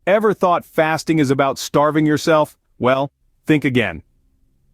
Ever thought fasting is about starving yourself? Well, think again.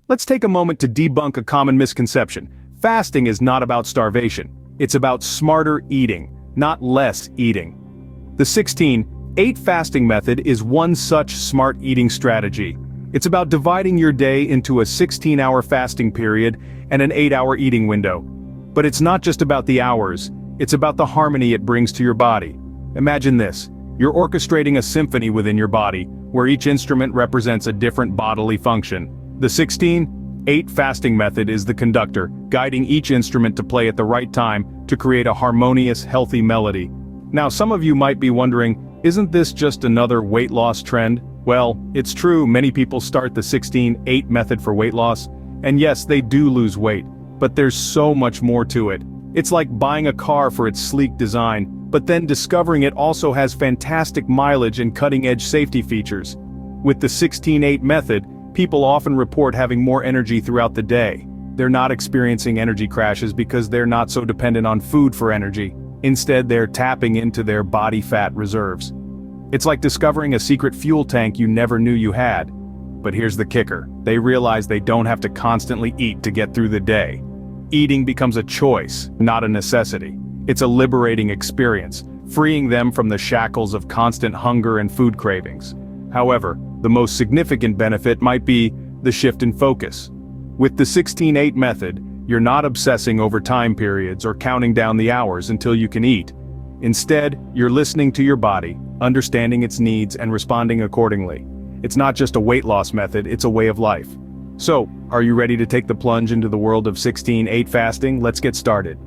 Let's take a moment to debunk a common misconception. Fasting is not about starvation. It's about smarter eating, not less eating. The 16-8 fasting method is one such smart eating strategy. It's about dividing your day into a 16-hour fasting period and an 8-hour eating window. But it's not just about the hours, it's about the harmony it brings to your body. Imagine this. You're orchestrating a symphony within your body, where each instrument represents a different bodily function. The 16-8 fasting method is the conductor, guiding each instrument to play at the right time to create a harmonious, healthy melody. Now, some of you might be wondering, isn't this just another weight loss trend? Well, it's true, many people start the 16-8 method for weight loss, and yes, they do lose weight, but there's so much more to it. It's like buying a car for its sleek design, but then discovering it also has fantastic mileage and cutting-edge safety features. With the 16-8 method, people often report having more energy throughout the day. They're not experiencing energy crashes because they're not so dependent on food for energy. Instead, they're tapping into their body fat reserves. It's like discovering a secret fuel tank you never knew you had. But here's the kicker. They realize they don't have to constantly eat to get through the day. Eating becomes a choice, not a necessity. It's a liberating experience, freeing them from the shackles of constant hunger and food cravings. However, the most significant benefit might be the shift in focus. With the 16-8 method, you're not obsessing over time periods or counting down the hours until you can eat. Instead, you're listening to your body, understanding its needs and responding accordingly. It's not just a weight loss method, it's a way of life. So, are you ready to take the plunge into the world of 16-8 fasting? Let's get started.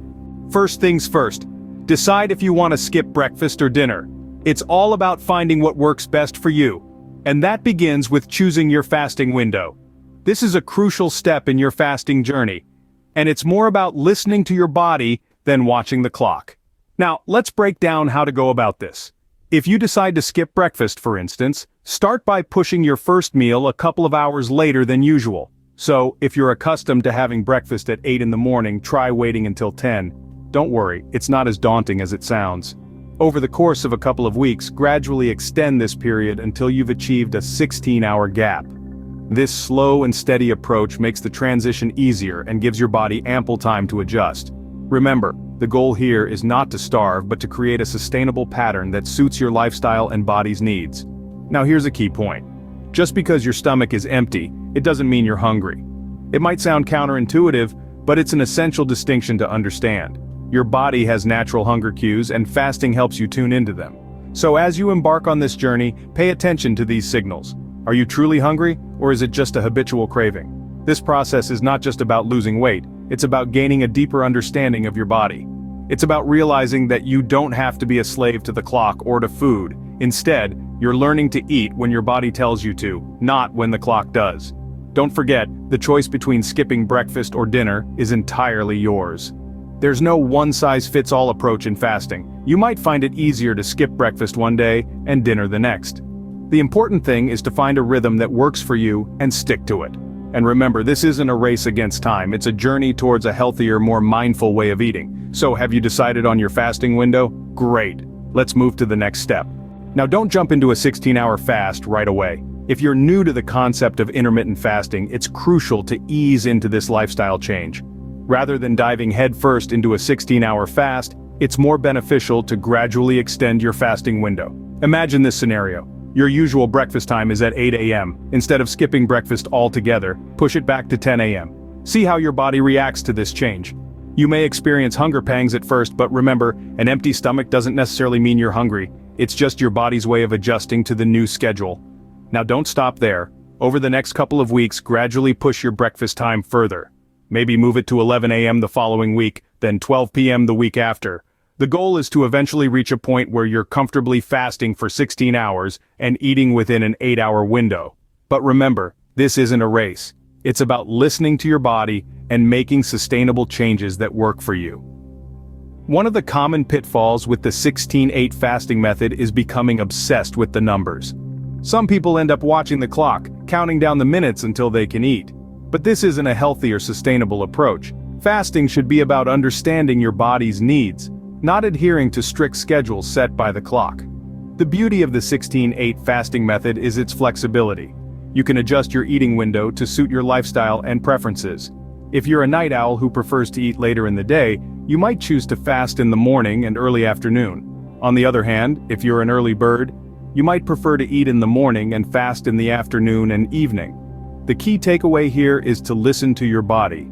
First things first, decide if you want to skip breakfast or dinner. It's all about finding what works best for you. And that begins with choosing your fasting window. This is a crucial step in your fasting journey. And it's more about listening to your body than watching the clock. Now, let's break down how to go about this. If you decide to skip breakfast, for instance, start by pushing your first meal a couple of hours later than usual. So, if you're accustomed to having breakfast at 8 in the morning, try waiting until 10. Don't worry, it's not as daunting as it sounds. Over the course of a couple of weeks, gradually extend this period until you've achieved a 16-hour gap. This slow and steady approach makes the transition easier and gives your body ample time to adjust. Remember, the goal here is not to starve but to create a sustainable pattern that suits your lifestyle and body's needs. Now here's a key point. Just because your stomach is empty, it doesn't mean you're hungry. It might sound counterintuitive, but it's an essential distinction to understand. Your body has natural hunger cues and fasting helps you tune into them. So as you embark on this journey, pay attention to these signals. Are you truly hungry, or is it just a habitual craving? This process is not just about losing weight, it's about gaining a deeper understanding of your body. It's about realizing that you don't have to be a slave to the clock or to food. Instead, you're learning to eat when your body tells you to, not when the clock does. Don't forget, the choice between skipping breakfast or dinner is entirely yours. There's no one-size-fits-all approach in fasting. You might find it easier to skip breakfast one day and dinner the next. The important thing is to find a rhythm that works for you and stick to it. And remember, this isn't a race against time, it's a journey towards a healthier, more mindful way of eating. So have you decided on your fasting window? Great. Let's move to the next step. Now don't jump into a 16-hour fast right away. If you're new to the concept of intermittent fasting, it's crucial to ease into this lifestyle change. Rather than diving headfirst into a 16-hour fast, it's more beneficial to gradually extend your fasting window. Imagine this scenario. Your usual breakfast time is at 8 a.m. Instead of skipping breakfast altogether, push it back to 10 a.m. See how your body reacts to this change. You may experience hunger pangs at first, but remember, an empty stomach doesn't necessarily mean you're hungry. It's just your body's way of adjusting to the new schedule. Now don't stop there. Over the next couple of weeks, gradually push your breakfast time further. Maybe move it to 11 a.m. the following week, then 12 p.m. the week after. The goal is to eventually reach a point where you're comfortably fasting for 16 hours and eating within an 8-hour window. But remember, this isn't a race. It's about listening to your body and making sustainable changes that work for you. One of the common pitfalls with the 16-8 fasting method is becoming obsessed with the numbers. Some people end up watching the clock, counting down the minutes until they can eat. But this isn't a healthy or sustainable approach. Fasting should be about understanding your body's needs, not adhering to strict schedules set by the clock. The beauty of the 16-8 fasting method is its flexibility. You can adjust your eating window to suit your lifestyle and preferences. If you're a night owl who prefers to eat later in the day, you might choose to fast in the morning and early afternoon. On the other hand, if you're an early bird, you might prefer to eat in the morning and fast in the afternoon and evening. The key takeaway here is to listen to your body.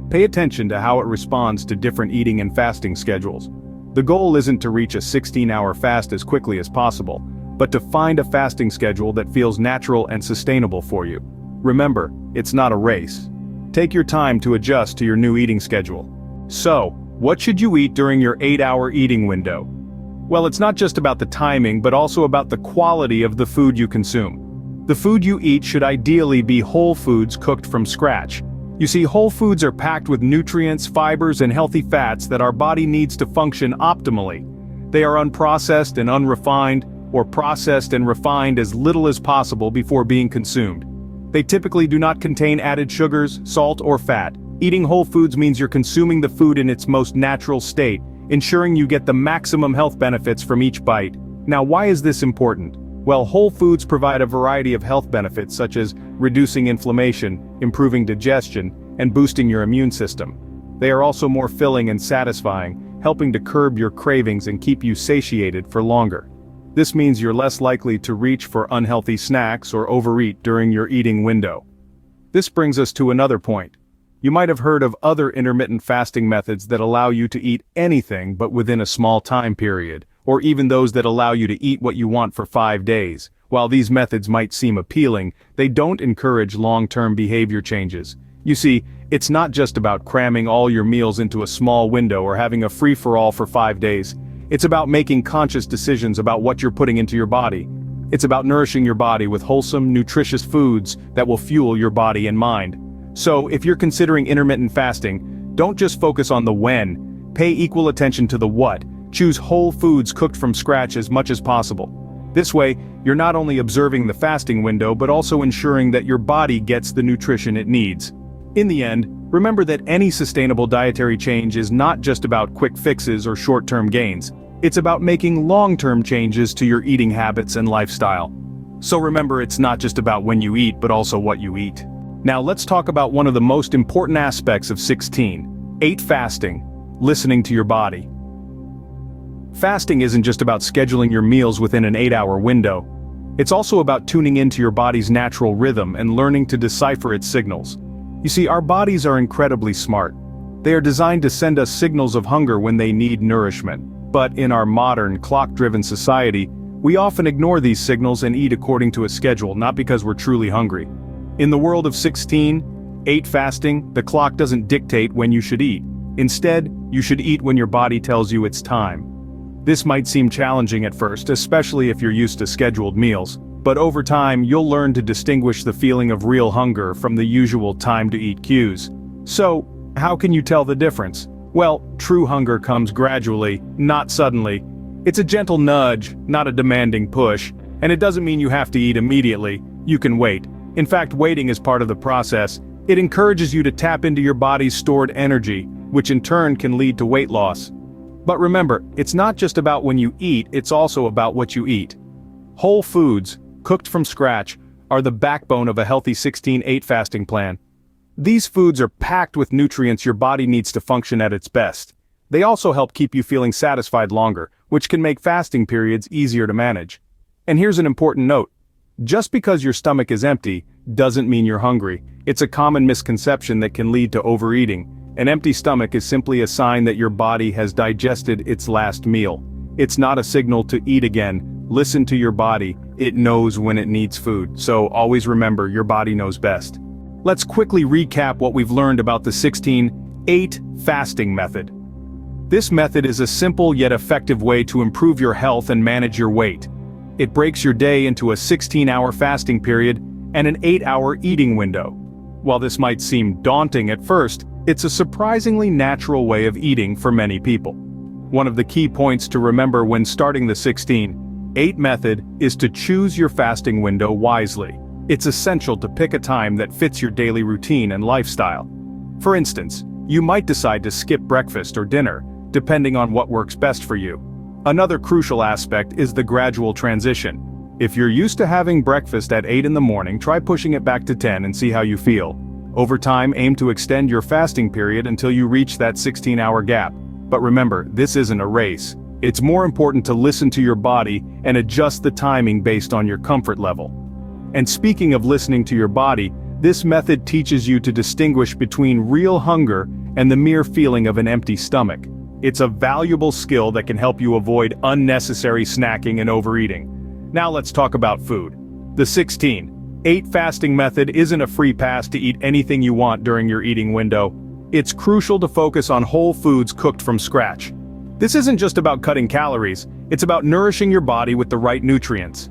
Pay attention to how it responds to different eating and fasting schedules. The goal isn't to reach a 16-hour fast as quickly as possible, but to find a fasting schedule that feels natural and sustainable for you. Remember, it's not a race. Take your time to adjust to your new eating schedule. So, what should you eat during your 8-hour eating window? Well, it's not just about the timing, but also about the quality of the food you consume. The food you eat should ideally be whole foods cooked from scratch. You see, whole foods are packed with nutrients, fibers, and healthy fats that our body needs to function optimally. They are unprocessed and unrefined, or processed and refined as little as possible before being consumed. They typically do not contain added sugars, salt, or fat. Eating whole foods means you're consuming the food in its most natural state, ensuring you get the maximum health benefits from each bite. Now, why is this important? Well, whole foods provide a variety of health benefits such as reducing inflammation, improving digestion, and boosting your immune system. They are also more filling and satisfying, helping to curb your cravings and keep you satiated for longer. This means you're less likely to reach for unhealthy snacks or overeat during your eating window. This brings us to another point. You might have heard of other intermittent fasting methods that allow you to eat anything but within a small time period, or even those that allow you to eat what you want for 5 days. While these methods might seem appealing, they don't encourage long-term behavior changes. You see, it's not just about cramming all your meals into a small window or having a free-for-all for 5 days. It's about making conscious decisions about what you're putting into your body. It's about nourishing your body with wholesome, nutritious foods that will fuel your body and mind. So, if you're considering intermittent fasting, don't just focus on the when, pay equal attention to the what. Choose whole foods cooked from scratch as much as possible. This way, you're not only observing the fasting window but also ensuring that your body gets the nutrition it needs. In the end, remember that any sustainable dietary change is not just about quick fixes or short-term gains. It's about making long-term changes to your eating habits and lifestyle. So remember, it's not just about when you eat but also what you eat. Now let's talk about one of the most important aspects of 16-8 fasting, listening to your body. Fasting isn't just about scheduling your meals within an 8-hour window. It's also about tuning into your body's natural rhythm and learning to decipher its signals. You see, our bodies are incredibly smart. They are designed to send us signals of hunger when they need nourishment. But in our modern, clock-driven society, we often ignore these signals and eat according to a schedule, not because we're truly hungry. In the world of 16-8 fasting, the clock doesn't dictate when you should eat. Instead, you should eat when your body tells you it's time. This might seem challenging at first, especially if you're used to scheduled meals, but over time you'll learn to distinguish the feeling of real hunger from the usual time-to-eat cues. So, how can you tell the difference? Well, true hunger comes gradually, not suddenly. It's a gentle nudge, not a demanding push, and it doesn't mean you have to eat immediately. You can wait. In fact, waiting is part of the process. It encourages you to tap into your body's stored energy, which in turn can lead to weight loss. But remember, it's not just about when you eat, it's also about what you eat. Whole foods, cooked from scratch, are the backbone of a healthy 16-8 fasting plan. These foods are packed with nutrients your body needs to function at its best. They also help keep you feeling satisfied longer, which can make fasting periods easier to manage. And here's an important note. Just because your stomach is empty, doesn't mean you're hungry. It's a common misconception that can lead to overeating. An empty stomach is simply a sign that your body has digested its last meal. It's not a signal to eat again. Listen to your body. It knows when it needs food. So always remember, your body knows best. Let's quickly recap what we've learned about the 16-8 fasting method. This method is a simple yet effective way to improve your health and manage your weight. It breaks your day into a 16-hour fasting period and an 8-hour eating window. While this might seem daunting at first, it's a surprisingly natural way of eating for many people. One of the key points to remember when starting the 16-8 method is to choose your fasting window wisely. It's essential to pick a time that fits your daily routine and lifestyle. For instance, you might decide to skip breakfast or dinner, depending on what works best for you. Another crucial aspect is the gradual transition. If you're used to having breakfast at 8 in the morning, try pushing it back to 10 and see how you feel. Over time, aim to extend your fasting period until you reach that 16-hour gap. But remember, this isn't a race. It's more important to listen to your body and adjust the timing based on your comfort level. And speaking of listening to your body, this method teaches you to distinguish between real hunger and the mere feeling of an empty stomach. It's a valuable skill that can help you avoid unnecessary snacking and overeating. Now let's talk about food. The 16-8 fasting method isn't a free pass to eat anything you want during your eating window. It's crucial to focus on whole foods cooked from scratch. This isn't just about cutting calories, it's about nourishing your body with the right nutrients.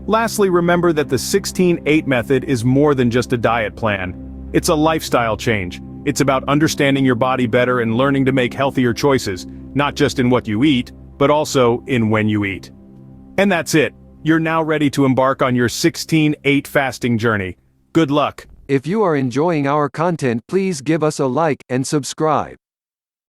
Lastly, remember that the 16-8 method is more than just a diet plan. It's a lifestyle change. It's about understanding your body better and learning to make healthier choices, not just in what you eat, but also in when you eat. And that's it. You're now ready to embark on your 16-8 fasting journey. Good luck. If you are enjoying our content, please give us a like and subscribe.